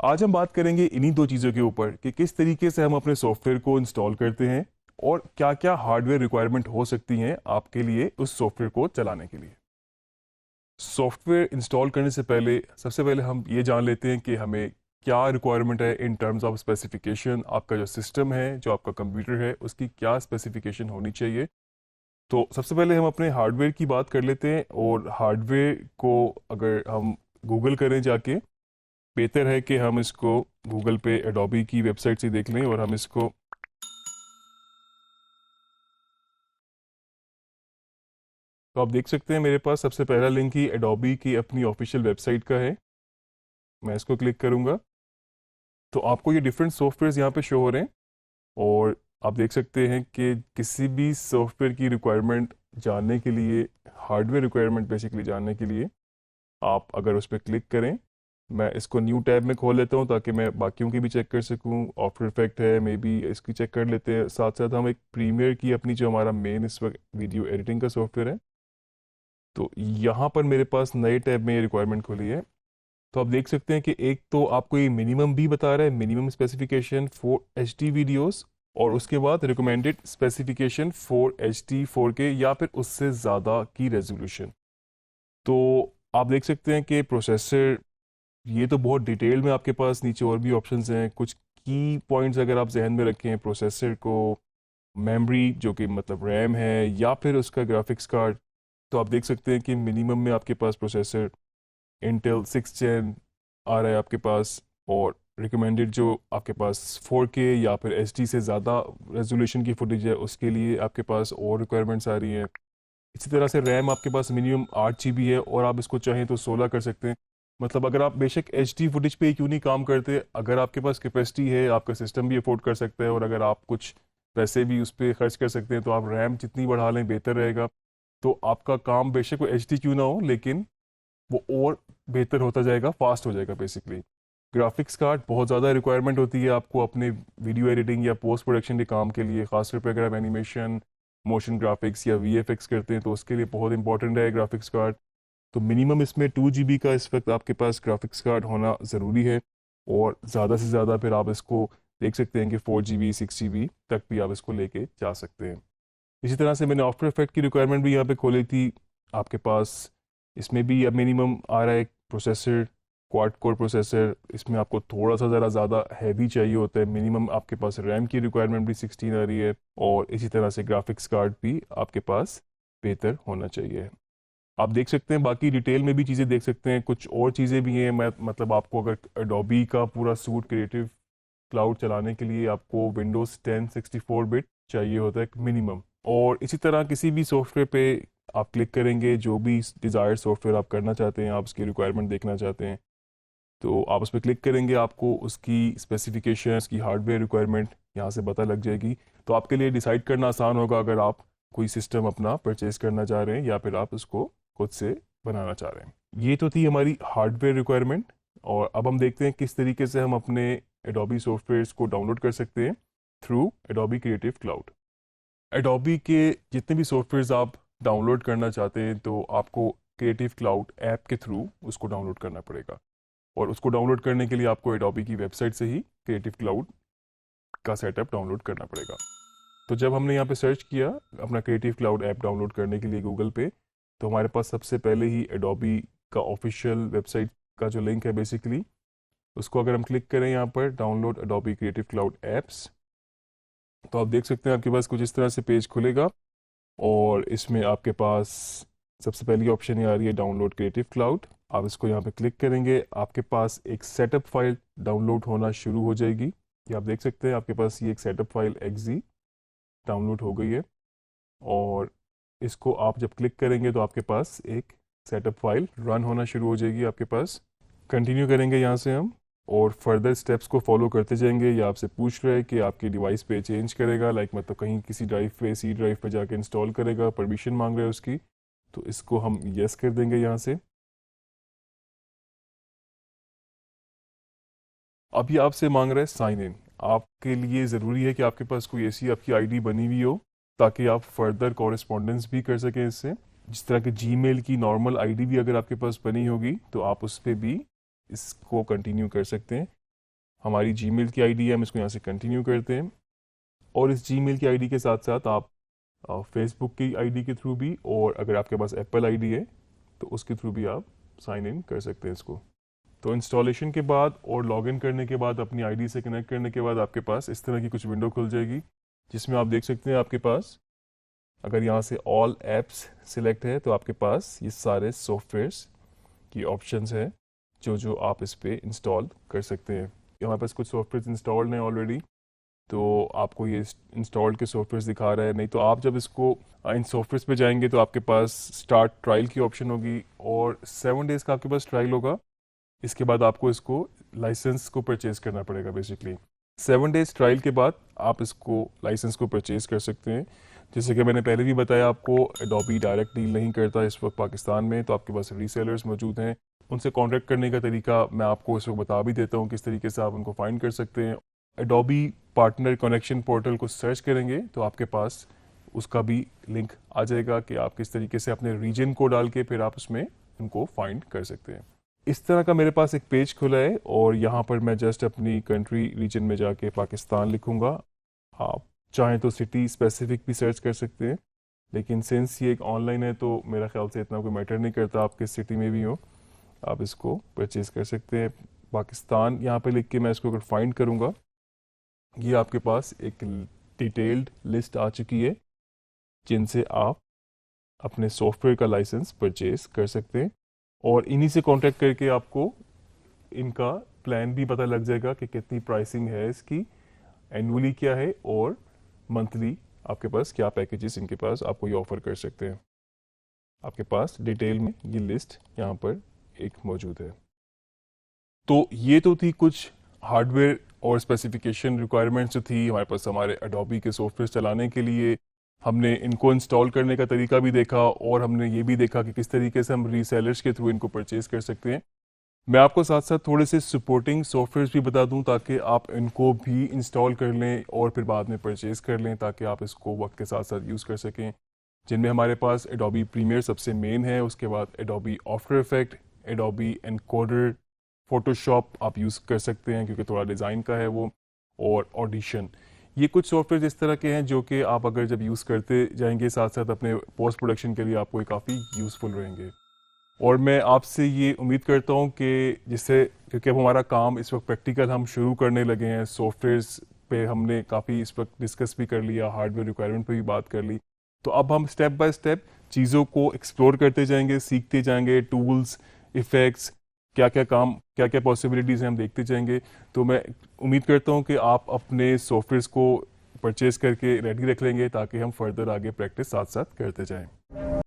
आज हम बात करेंगे इन्हीं दो चीज़ों के ऊपर कि किस तरीके से हम अपने सॉफ्टवेयर को इंस्टॉल करते हैं और क्या क्या हार्डवेयर रिक्वायरमेंट हो सकती हैं आपके लिए उस सॉफ्टवेयर को चलाने के लिए। सॉफ्टवेयर इंस्टॉल करने से पहले सबसे पहले हम ये जान लेते हैं कि हमें क्या रिक्वायरमेंट है इन टर्म्स ऑफ स्पेसिफिकेशन। आपका जो सिस्टम है, जो आपका कंप्यूटर है, उसकी क्या स्पेसिफिकेशन होनी चाहिए। तो सबसे पहले हम अपने हार्डवेयर की बात कर लेते हैं, और हार्डवेयर को अगर हम गूगल करें जाके, बेहतर है कि हम इसको गूगल पे एडोबी की वेबसाइट से देख लें और हम इसको तो आप देख सकते हैं मेरे पास सबसे पहला लिंक ही एडोबी की अपनी ऑफिशियल वेबसाइट का है। मैं इसको क्लिक करूंगा तो आपको ये डिफरेंट सॉफ्टवेयर्स यहाँ पे शो हो रहे हैं, और आप देख सकते हैं कि किसी भी सॉफ्टवेयर की रिक्वायरमेंट जानने के लिए, हार्डवेयर रिक्वायरमेंट बेसिकली जानने के लिए, आप अगर उस पर क्लिक करें, मैं इसको न्यू टैब में खोल लेता हूँ ताकि मैं बाकियों की भी चेक कर सकूँ। आफ्टर इफेक्ट है, मे बी इसकी चेक कर लेते हैं। साथ साथ हम एक प्रीमियर की, अपनी जो हमारा मेन इस वक्त वीडियो एडिटिंग का सॉफ्टवेयर है, तो यहाँ पर मेरे पास नए टैब में ये रिक्वायरमेंट खुली है। तो आप देख सकते हैं कि एक तो आपको ये मिनिमम भी बता रहा है, minimum specification for H D videos, और उसके बाद recommended specification for H D 4K या फिर उससे ज़्यादा की रेजोल्यूशन। तो आप देख सकते हैं कि प्रोसेसर, ये तो बहुत डिटेल में आपके पास नीचे और भी ऑप्शंस हैं। कुछ की पॉइंट्स अगर आप जहन में रखें, प्रोसेसर को, मेमोरी जो कि मतलब रैम है, या फिर उसका ग्राफिक्स कार्ड, तो आप देख सकते हैं कि मिनिमम में आपके पास प्रोसेसर इंटेल 6 जेन आ रहा है आपके पास, और रिकमेंडेड जो आपके पास 4K या फिर HD से ज़्यादा रेजोल्यूशन की फुटेज है उसके लिए आपके पास और रिक्वायरमेंट्स आ रही हैं। इसी तरह से रैम आपके पास मिनिमम 8 GB है, और आप इसको चाहें तो 16 कर सकते हैं। मतलब अगर आप बेशक HD फुटेज पे ही क्यों नहीं काम करते, अगर आपके पास कैपेसिटी है, आपका सिस्टम भी अफोर्ड कर सकता है, और अगर आप कुछ पैसे भी उस पर खर्च कर सकते हैं, तो आप रैम जितनी बढ़ा लें बेहतर रहेगा। तो आपका काम बेशक वो HD क्यों ना हो, लेकिन वो और बेहतर होता जाएगा, फास्ट हो जाएगा बेसिकली। ग्राफिक्स कार्ड बहुत ज़्यादा रिक्वायरमेंट होती है आपको अपने वीडियो एडिटिंग या पोस्ट प्रोडक्शन के काम के लिए, खासतौर पर अगर आप एनिमेशन, मोशन ग्राफिक्स या VFX करते हैं तो उसके लिए बहुत इंपॉर्टेंट है ग्राफिक्स कार्ड। तो मिनिमम इसमें 2 GB का इस वक्त आपके पास ग्राफिक्स कार्ड होना ज़रूरी है, और ज़्यादा से ज़्यादा फिर आप इसको देख सकते हैं कि 4 GB 6 GB तक भी आप इसको लेके जा सकते हैं। इसी तरह से मैंने आफ्टर इफेक्ट की रिक्वायरमेंट भी यहाँ पे खोली थी आपके पास। इसमें भी अब मिनिमम आ रहा है प्रोसेसर, क्वाड कोर प्रोसेसर। इसमें आपको थोड़ा सा ज़रा ज़्यादा हैवी चाहिए होता है। मिनिमम आपके पास रैम की रिक्वायरमेंट भी 16 आ रही है, और इसी तरह से ग्राफिक्स कार्ड भी आपके पास बेहतर होना चाहिए। आप देख सकते हैं, बाकी डिटेल में भी चीज़ें देख सकते हैं, कुछ और चीज़ें भी हैं। मैं मतलब आपको अगर एडोबी का पूरा सूट क्रिएटिव क्लाउड चलाने के लिए आपको विंडोज़ 10 64 बिट चाहिए होता है मिनिमम। और इसी तरह किसी भी सॉफ्टवेयर पे आप क्लिक करेंगे, जो भी डिज़ायर्ड सॉफ्टवेयर आप करना चाहते हैं, आप उसकी रिक्वायरमेंट देखना चाहते हैं, तो आप उस पर क्लिक करेंगे, आपको उसकी स्पेसिफिकेशन, उसकी हार्डवेयर रिक्वायरमेंट यहाँ से पता लग जाएगी। तो आपके लिए डिसाइड करना आसान होगा अगर आप कोई सिस्टम अपना परचेज करना चाह रहे हैं या फिर आप उसको खुद से बनाना चाह रहे हैं। ये तो थी हमारी हार्डवेयर रिक्वायरमेंट, और अब हम देखते हैं किस तरीके से हम अपने एडोबी सॉफ्टवेयर्स को डाउनलोड कर सकते हैं through Adobe creative cloud. Adobe के जितने भी सॉफ्टवेयर्स आप डाउनलोड करना चाहते हैं, तो आपको क्रिएटिव क्लाउड ऐप के थ्रू उसको डाउनलोड करना पड़ेगा, और उसको डाउनलोड करने के लिए आपको एडोबी की वेबसाइट से ही क्रिएटिव क्लाउड का सेटअप डाउनलोड करना पड़ेगा। तो जब हमने यहाँ पे सर्च किया अपना क्रिएटिव क्लाउड ऐप डाउनलोड करने के लिए गूगल पे, तो हमारे पास सबसे पहले ही एडोबी का ऑफिशियल वेबसाइट का जो लिंक है बेसिकली, उसको अगर हम क्लिक करें यहाँ पर, download Adobe creative cloud apps, तो आप देख सकते हैं आपके पास कुछ इस तरह से पेज खुलेगा, और इसमें आपके पास सबसे पहली ऑप्शन ये आ रही है डाउनलोड क्रिएटिव क्लाउड। आप इसको यहाँ पे क्लिक करेंगे, आपके पास एक सेटअप फाइल डाउनलोड होना शुरू हो जाएगी। ये आप देख सकते हैं आपके पास ये एक सेटअप फाइल XZ डाउनलोड हो गई है, और इसको आप जब क्लिक करेंगे तो आपके पास एक सेटअप फाइल रन होना शुरू हो जाएगी आपके पास। कंटिन्यू करेंगे यहाँ से हम, और फर्दर स्टेप्स को फॉलो करते जाएंगे। ये आपसे पूछ रहा है कि आपकी डिवाइस पे चेंज करेगा, लाइक मतलब कहीं किसी ड्राइव पे, सी ड्राइव पे जाके इंस्टॉल करेगा, परमिशन मांग रहा है उसकी, तो इसको हम यस कर देंगे यहाँ से। अब ये आपसे मांग रहा है साइन इन। आपके लिए ज़रूरी है कि आपके पास कोई ऐसी आपकी आईडी बनी हुई हो ताकि आप फर्दर कॉरेस्पॉन्डेंस भी कर सकें इससे। जिस तरह के जीमेल की नॉर्मल आईडी भी अगर आपके पास बनी होगी, तो आप उस पर भी इसको कंटिन्यू कर सकते हैं। हमारी जीमेल की आईडी है, हम इसको यहाँ से कंटिन्यू करते हैं। और इस जीमेल की आईडी के साथ साथ आप फेसबुक की आईडी के थ्रू भी, और अगर आपके पास एप्पल आईडी है तो उसके थ्रू भी आप साइन इन कर सकते हैं इसको। तो इंस्टॉलेशन के बाद और लॉगिन करने के बाद, अपनी आईडी से कनेक्ट करने के बाद आपके पास इस तरह की कुछ विंडो खुल जाएगी, जिसमें आप देख सकते हैं आपके पास, अगर यहाँ से ऑल एप्स सिलेक्ट है तो आपके पास ये सारे सॉफ्टवेयर्स की ऑप्शंस हैं जो जो आप इस पर इंस्टॉल कर सकते हैं। हमारे पास कुछ सॉफ्टवेयर इंस्टॉल्ड हैं ऑलरेडी, तो आपको ये इंस्टॉल्ड के सॉफ्टवेयर दिखा रहा है। नहीं तो आप जब इसको इन सॉफ्टवेयर पे जाएंगे तो आपके पास स्टार्ट ट्रायल की ऑप्शन होगी, और 7 डेज़ का आपके पास ट्रायल होगा। इसके बाद आपको इसको लाइसेंस को परचेज़ करना पड़ेगा। बेसिकली 7 डेज़ ट्रायल के बाद आप इसको लाइसेंस को परचेज़ कर सकते हैं। जैसे कि मैंने पहले भी बताया आपको, एडोबी डायरेक्ट डील नहीं करता इस वक्त पाकिस्तान में, तो आपके पास रीसेलर्स मौजूद हैं। उनसे कॉन्टैक्ट करने का तरीका मैं आपको इस वक्त बता भी देता हूँ, किस तरीके से आप उनको फाइंड कर सकते हैं। एडोबी पार्टनर कनेक्शन पोर्टल को सर्च करेंगे तो आपके पास उसका भी लिंक आ जाएगा कि आप किस तरीके से अपने रीजन को डाल के फिर आप उसमें उनको फाइंड कर सकते हैं। इस तरह का मेरे पास एक पेज खुला है, और यहाँ पर मैं जस्ट अपनी कंट्री रीजन में जाके पाकिस्तान लिखूँगा। आप चाहें तो सिटी स्पेसिफिक भी सर्च कर सकते हैं, लेकिन सिंस ये एक ऑनलाइन है तो मेरा ख्याल से इतना कोई मैटर नहीं करता आप किस सिटी में भी हो, आप इसको परचेज़ कर सकते हैं। पाकिस्तान यहाँ पे लिख के मैं इसको अगर फाइंड करूँगा, ये आपके पास एक डिटेल्ड लिस्ट आ चुकी है जिनसे आप अपने सॉफ्टवेयर का लाइसेंस परचेज कर सकते हैं। और इन्हीं से कांटेक्ट करके आपको इनका प्लान भी पता लग जाएगा कि कितनी प्राइसिंग है इसकी, एनुअली क्या है, और मंथली आपके पास क्या पैकेजेस इनके पास आपको ये ऑफर कर सकते हैं। आपके पास डिटेल में ये लिस्ट यहाँ पर एक मौजूद है। तो ये तो थी कुछ हार्डवेयर और स्पेसिफिकेशन रिक्वायरमेंट्स जो थी हमारे पास हमारे एडोबी के सॉफ्टवेयर चलाने के लिए। हमने इनको इंस्टॉल करने का तरीका भी देखा, और हमने ये भी देखा कि किस तरीके से हम रीसेलर्स के थ्रू इनको परचेज कर सकते हैं। मैं आपको साथ साथ थोड़े से सपोर्टिंग सॉफ्टवेयर भी बता दूं ताकि आप इनको भी इंस्टॉल कर लें और फिर बाद में परचेज कर लें, ताकि आप इसको वक्त के साथ साथ यूज़ कर सकें। जिनमें हमारे पास एडोबी प्रीमियर सबसे मेन है, उसके बाद Adobe after effect, Adobe encoder, Photoshop आप यूज़ कर सकते हैं क्योंकि थोड़ा डिज़ाइन का है वो, और ऑडिशन। ये कुछ सॉफ्टवेयर इस तरह के हैं जो कि आप अगर जब यूज़ करते जाएंगे साथ साथ अपने पोस्ट प्रोडक्शन के लिए आपको ये काफ़ी यूज़फुल रहेंगे। और मैं आपसे ये उम्मीद करता हूँ कि जिससे, क्योंकि अब हमारा काम इस वक्त प्रैक्टिकल हम शुरू करने लगे हैं, सॉफ्टवेयर्स पे हमने काफ़ी इस वक्त डिस्कस भी कर लिया, हार्डवेयर रिक्वायरमेंट पे भी बात कर ली, तो अब हम स्टेप बाय स्टेप चीज़ों को एक्सप्लोर करते जाएंगे, सीखते जाएंगे, टूल्स, इफ़ेक्ट्स, क्या क्या काम, क्या क्या पॉसिबिलिटीज़ हैं, हम देखते जाएंगे। तो मैं उम्मीद करता हूँ कि आप अपने सॉफ्टवेयर्स को परचेज़ करके रेडी रख लेंगे ताकि हम फर्दर आगे प्रैक्टिस साथ साथ करते जाएं।